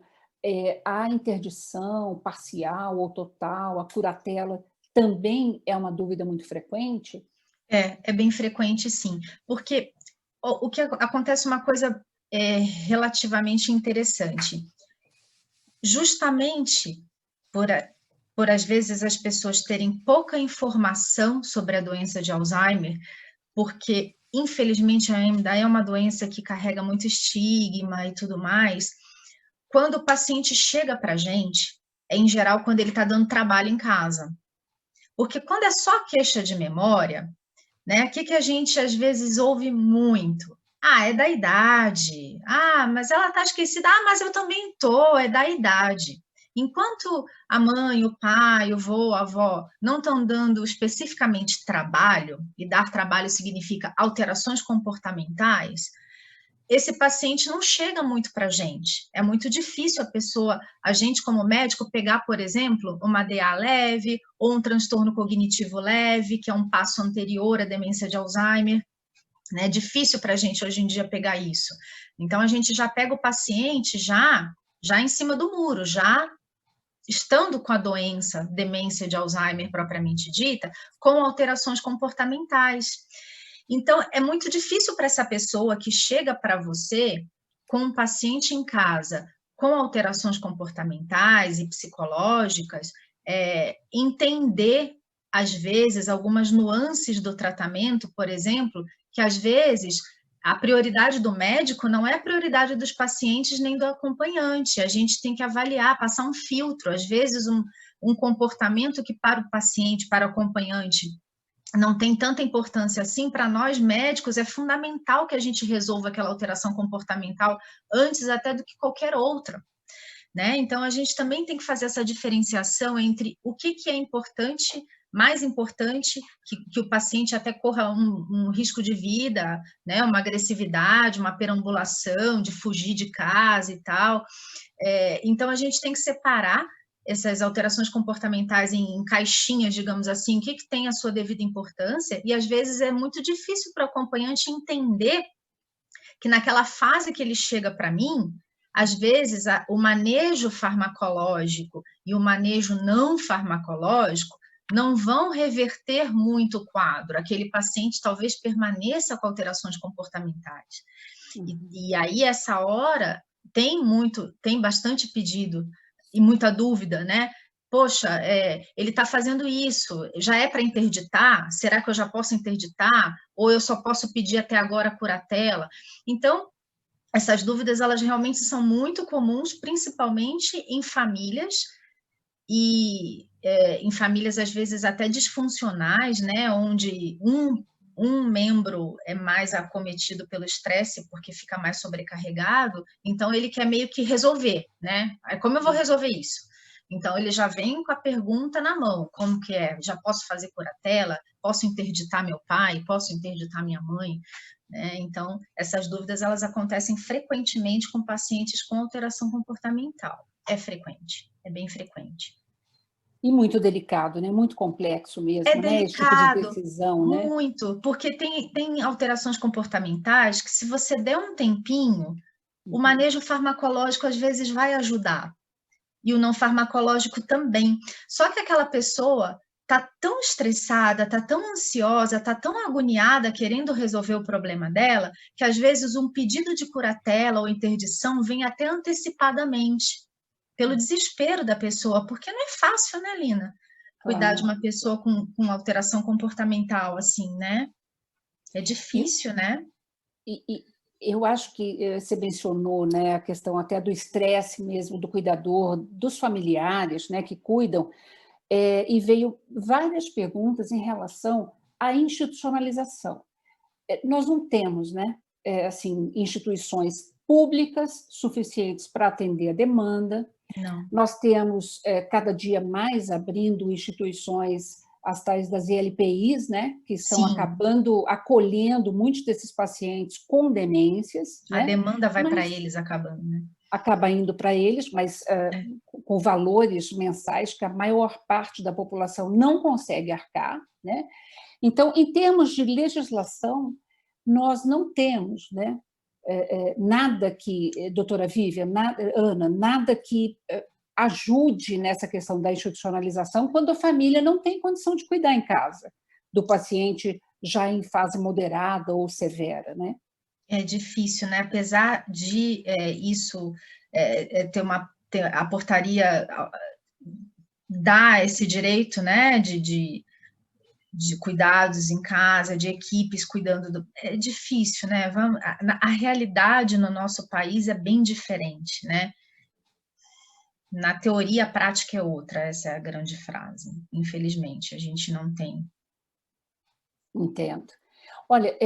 a interdição parcial ou total, a curatela, também é uma dúvida muito frequente? É bem frequente, sim, porque o que acontece uma coisa relativamente interessante. Justamente por às vezes as pessoas terem pouca informação sobre a doença de Alzheimer, porque infelizmente ainda é uma doença que carrega muito estigma e tudo mais, quando o paciente chega para a gente, em geral quando ele está dando trabalho em casa. Porque quando é só queixa de memória, né, o que a gente às vezes ouve muito? É da idade. Mas ela está esquecida. Mas eu também estou, é da idade. Enquanto a mãe, o pai, o avô, a avó não estão dando especificamente trabalho, e dar trabalho significa alterações comportamentais, esse paciente não chega muito para a gente. É muito difícil a gente como médico, pegar, por exemplo, uma DA leve ou um transtorno cognitivo leve, que é um passo anterior à demência de Alzheimer. É difícil para a gente hoje em dia pegar isso. Então, a gente já pega o paciente já em cima do muro, já estando com a doença, demência de Alzheimer propriamente dita, com alterações comportamentais. Então, é muito difícil para essa pessoa que chega para você com um paciente em casa com alterações comportamentais e psicológicas, entender, às vezes, algumas nuances do tratamento, por exemplo, que às vezes a prioridade do médico não é a prioridade dos pacientes nem do acompanhante. A gente tem que avaliar, passar um filtro. Às vezes, um comportamento que para o paciente, para o acompanhante, não tem tanta importância assim, para nós médicos é fundamental que a gente resolva aquela alteração comportamental antes até do que qualquer outra, né? Então, a gente também tem que fazer essa diferenciação entre o que é importante, mais importante, que o paciente até corra um risco de vida, né? Uma agressividade, uma perambulação, de fugir de casa e tal. Então, a gente tem que separar essas alterações comportamentais em caixinhas, digamos assim, o que tem a sua devida importância, e às vezes é muito difícil para o acompanhante entender que naquela fase que ele chega para mim, às vezes o manejo farmacológico e o manejo não farmacológico não vão reverter muito o quadro, aquele paciente talvez permaneça com alterações comportamentais. E aí, essa hora, tem bastante pedido e muita dúvida, né? Poxa, ele está fazendo isso, já é para interditar? Será que eu já posso interditar? Ou eu só posso pedir até agora a curatela? Então, essas dúvidas, elas realmente são muito comuns, principalmente em famílias, e em famílias, às vezes, até disfuncionais, né? Onde um membro é mais acometido pelo estresse porque fica mais sobrecarregado, então ele quer meio que resolver, né? Aí, como eu vou resolver isso? Então, ele já vem com a pergunta na mão, como que é? Já posso fazer curatela? Posso interditar meu pai? Posso interditar minha mãe? Então, essas dúvidas, elas acontecem frequentemente com pacientes com alteração comportamental. É frequente, é bem frequente. E muito delicado, né? Muito complexo mesmo, É né? Esse tipo de delicado, decisão, né? muito, porque tem alterações comportamentais que, se você der um tempinho, o manejo farmacológico às vezes vai ajudar, e o não farmacológico também. Só que aquela pessoa está tão estressada, está tão ansiosa, está tão agoniada querendo resolver o problema dela, que às vezes um pedido de curatela ou interdição vem até antecipadamente, pelo desespero da pessoa, porque não é fácil, né, Lina? Cuidar de uma pessoa com alteração comportamental, assim, né? É difícil, né? E eu acho que você mencionou, né, a questão até do estresse mesmo, do cuidador, dos familiares, né, que cuidam, e veio várias perguntas em relação à institucionalização. Nós não temos, né, assim, instituições públicas suficientes para atender a demanda. Não. Nós temos cada dia mais abrindo instituições, as tais das ELPIs, né, que estão acabando, acolhendo muitos desses pacientes com demências. A demanda vai para eles acabando, né? Acaba indo para eles, mas com valores mensais que a maior parte da população não consegue arcar, né? Então, em termos de legislação, nós não temos, né, nada que, doutora Vivian, Ana, nada que ajude nessa questão da institucionalização quando a família não tem condição de cuidar em casa do paciente já em fase moderada ou severa, né? É difícil, né? Apesar de isso a portaria dar esse direito, né, de cuidados em casa, de equipes cuidando é difícil, né? A realidade no nosso país é bem diferente, né? Na teoria, a prática é outra, essa é a grande frase. Infelizmente, a gente não tem. Entendo. Olha,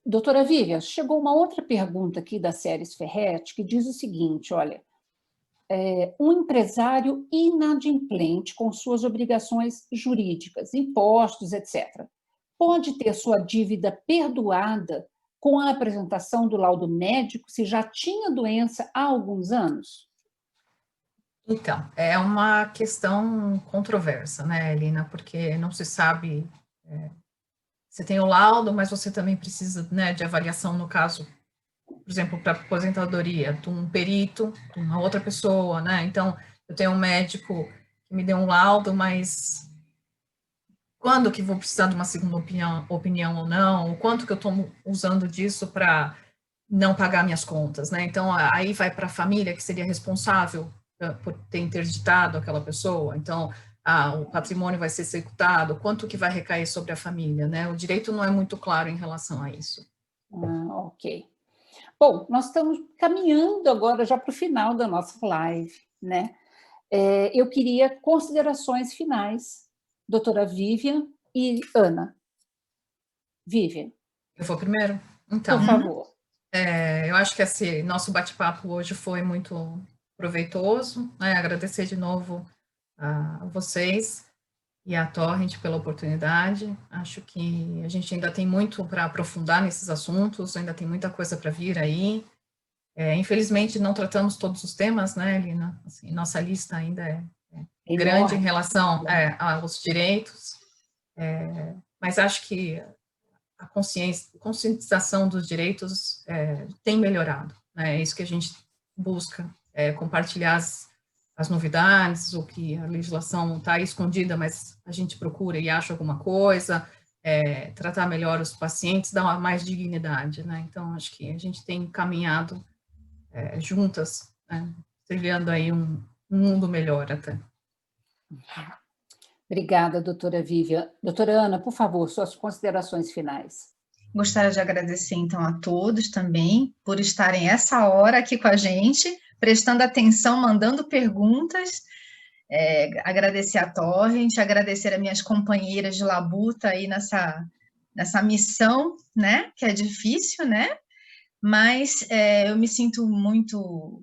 doutora Vivian, chegou uma outra pergunta aqui da Séries Ferretti, que diz o seguinte, olha, um empresário inadimplente com suas obrigações jurídicas, impostos, etc., pode ter sua dívida perdoada com a apresentação do laudo médico se já tinha doença há alguns anos? Então, é uma questão controversa, né, Elina, porque não se sabe... Você tem o laudo, mas você também precisa, né, de avaliação, no caso, por exemplo, para aposentadoria, de um perito, de uma outra pessoa, né? Então, eu tenho um médico que me deu um laudo, mas quando que vou precisar de uma segunda opinião ou não? O quanto que eu estou usando disso para não pagar minhas contas, né? Então, aí vai para a família, que seria responsável por ter interditado aquela pessoa. Então, o patrimônio vai ser executado, quanto que vai recair sobre a família, né? O direito não é muito claro em relação a isso. Ok. Bom, nós estamos caminhando agora já para o final da nossa live, né? Eu queria considerações finais, doutora Vivian e Ana. Vivian, Eu vou primeiro? Então, por favor. eu acho que esse nosso bate-papo hoje foi muito proveitoso, né? Agradecer de novo a vocês e a Torrent pela oportunidade. Acho que a gente ainda tem muito para aprofundar nesses assuntos, ainda tem muita coisa para vir aí. Infelizmente, não tratamos todos os temas, né, Lina? Assim, nossa lista ainda é grande em relação aos direitos, mas acho que a conscientização dos direitos tem melhorado, né? É isso que a gente busca, compartilhar as novidades, o que a legislação está escondida, mas a gente procura e acha alguma coisa, tratar melhor os pacientes, dar mais dignidade, né? Então, acho que a gente tem caminhado juntas, né? Trilhando aí um mundo melhor até. Obrigada, doutora Vivian. Doutora Ana, por favor, suas considerações finais. Gostaria de agradecer, então, a todos também por estarem essa hora aqui com a gente, prestando atenção, mandando perguntas. Agradecer a Torrent, agradecer a minhas companheiras de labuta aí nessa missão, né, que é difícil, né, mas eu me sinto muito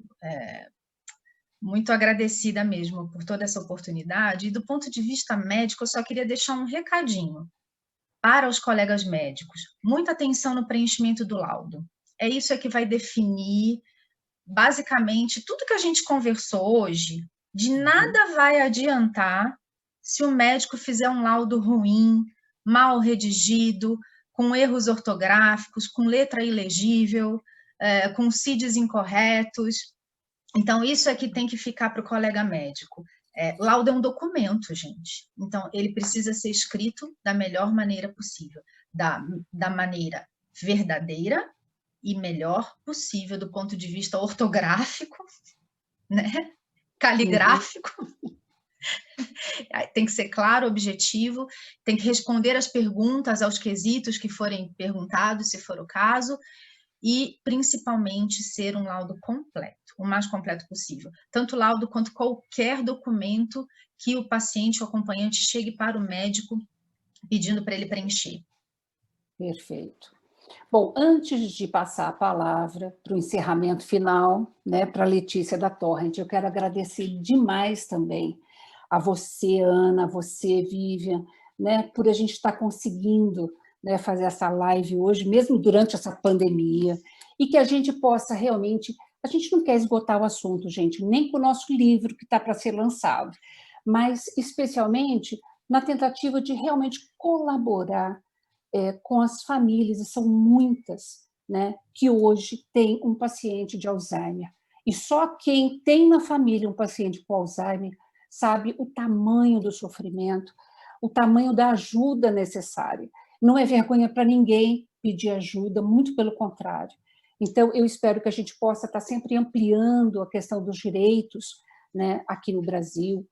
agradecida mesmo por toda essa oportunidade. E do ponto de vista médico, eu só queria deixar um recadinho para os colegas médicos. Muita atenção no preenchimento do laudo. É isso que vai definir, basicamente, tudo que a gente conversou hoje. De nada vai adiantar se o médico fizer um laudo ruim, mal redigido, com erros ortográficos, com letra ilegível, com CIDs incorretos. Então, isso é que tem que ficar para o colega médico. Laudo é um documento, gente. Então, ele precisa ser escrito da melhor maneira possível, da maneira verdadeira e melhor possível do ponto de vista ortográfico, né? Caligráfico. Tem que ser claro, objetivo, tem que responder as perguntas, aos quesitos que forem perguntados, se for o caso, e principalmente ser um laudo completo, o mais completo possível. Tanto laudo quanto qualquer documento que o paciente ou acompanhante chegue para o médico pedindo para ele preencher. Perfeito. Bom, antes de passar a palavra para o encerramento final, né, para a Letícia da Torrent, eu quero agradecer demais também a você, Ana, a você, Vivian, né, por a gente estar conseguindo, né, fazer essa live hoje, mesmo durante essa pandemia, e que a gente possa realmente... A gente não quer esgotar o assunto, gente, nem com o nosso livro que está para ser lançado, mas especialmente na tentativa de realmente colaborar com as famílias, e são muitas, né, que hoje têm um paciente de Alzheimer. E só quem tem na família um paciente com Alzheimer sabe o tamanho do sofrimento, o tamanho da ajuda necessária. Não é vergonha para ninguém pedir ajuda, muito pelo contrário. Então, eu espero que a gente possa estar sempre ampliando a questão dos direitos, né, aqui no Brasil.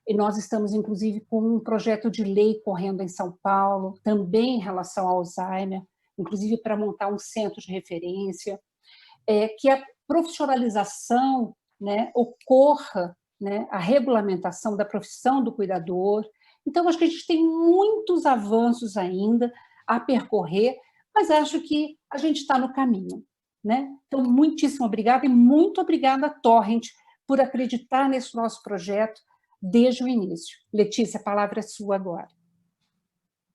E nós estamos, inclusive, com um projeto de lei correndo em São Paulo, também em relação ao Alzheimer, inclusive para montar um centro de referência, que a profissionalização, né, ocorra, né, a regulamentação da profissão do cuidador. Então, acho que a gente tem muitos avanços ainda a percorrer, mas acho que a gente está no caminho, né? Então, muitíssimo obrigada, e muito obrigada, Torrent, por acreditar nesse nosso projeto desde o início. Letícia, a palavra é sua agora.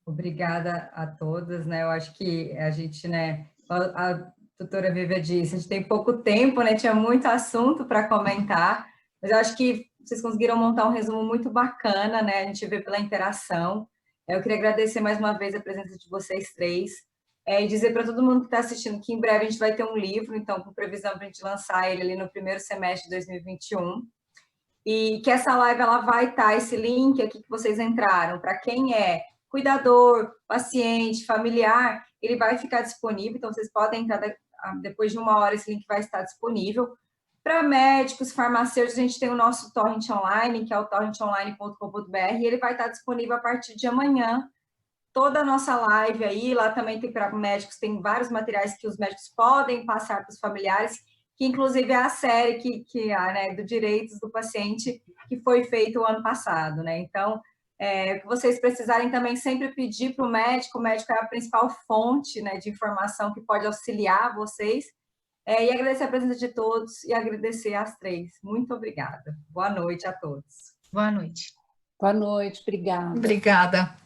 Obrigada a todas, né? Eu acho que a gente, né, a doutora Vivian disse, a gente tem pouco tempo, né? Tinha muito assunto para comentar, mas eu acho que vocês conseguiram montar um resumo muito bacana, né? A gente vê pela interação. Eu queria agradecer mais uma vez a presença de vocês três, e dizer para todo mundo que está assistindo que em breve a gente vai ter um livro, então, com previsão para a gente lançar ele ali no primeiro semestre de 2021. E que essa live ela vai estar, esse link aqui que vocês entraram, para quem é cuidador, paciente, familiar, ele vai ficar disponível, então vocês podem entrar depois de 1 hora, esse link vai estar disponível. Para médicos, farmacêuticos, a gente tem o nosso Torrent Online, que é o torrentonline.com.br, e ele vai estar disponível a partir de amanhã, toda a nossa live aí, lá também tem para médicos, tem vários materiais que os médicos podem passar para os familiares, que inclusive é a série né, do Direitos do Paciente, que foi feito o ano passado, né? Então, que vocês precisarem também sempre pedir para o médico é a principal fonte, né, de informação que pode auxiliar vocês. E agradecer a presença de todos e agradecer às 3. Muito obrigada. Boa noite a todos. Boa noite. Boa noite, obrigada. Obrigada.